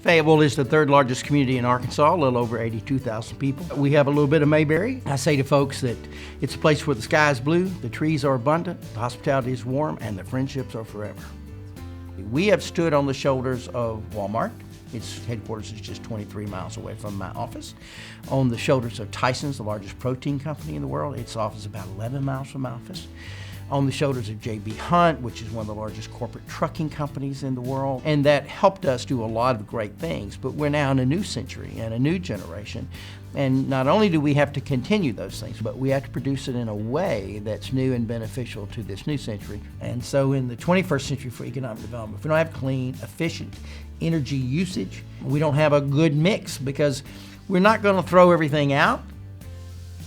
Fayetteville is the third largest community in Arkansas, a little over 82,000 people. We have a little bit of Mayberry. I say to folks that it's a place where the sky is blue, the trees are abundant, the hospitality is warm, and the friendships are forever. We have stood on the shoulders of Walmart. Its headquarters is just 23 miles away from my office. On the shoulders of Tyson's, the largest protein company in the world. Its office is about 11 miles from my office. On the shoulders of J.B. Hunt, which is one of the largest corporate trucking companies in the world. And that helped us do a lot of great things, but we're now in a new century and a new generation. And not only do we have to continue those things, but we have to produce it in a way that's new and beneficial to this new century. And so in the 21st century for economic development, if we don't have clean, efficient energy usage, we don't have a good mix, because we're not going to throw everything out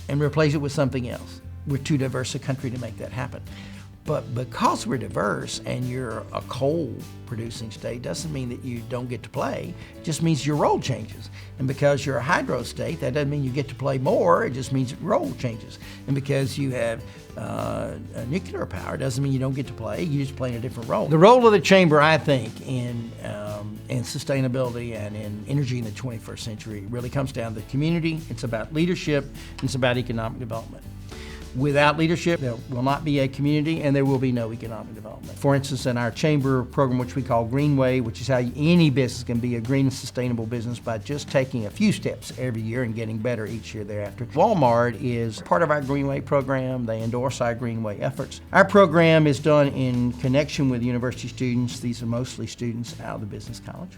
and replace it with something else. We're too diverse a country to make that happen. But because we're diverse and you're a coal-producing state doesn't mean that you don't get to play. It just means your role changes. And because you're a hydro state, that doesn't mean you get to play more. It just means your role changes. And because you have nuclear power doesn't mean you don't get to play. You just play in a different role. The role of the chamber, I think, in sustainability and in energy in the 21st century really comes down to the community. It's about leadership. And it's about economic development. Without leadership, there will not be a community and there will be no economic development. For instance, in our chamber program, which we call Greenway, which is how any business can be a green and sustainable business by just taking a few steps every year and getting better each year thereafter. Walmart is part of our Greenway program. They endorse our Greenway efforts. Our program is done in connection with university students. These are mostly students out of the business college.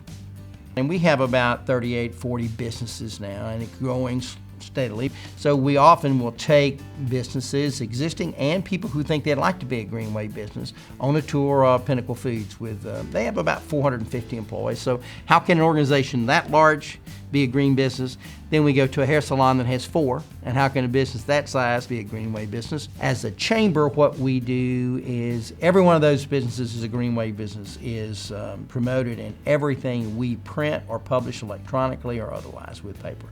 And we have about 38, 40 businesses now, and it's growing steadily. So we often will take businesses, existing and people who think they'd like to be a Greenway business, on a tour of Pinnacle Foods with, they have about 450 employees. So how can an organization that large be a green business? Then we go to a hair salon that has 4, and how can a business that size be a Greenway business? As a chamber, what we do is every one of those businesses is a Greenway business, is promoted in everything we print or publish electronically or otherwise with paper.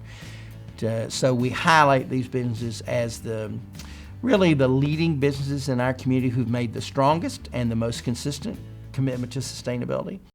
So we highlight these businesses as really the leading businesses in our community who've made the strongest and the most consistent commitment to sustainability.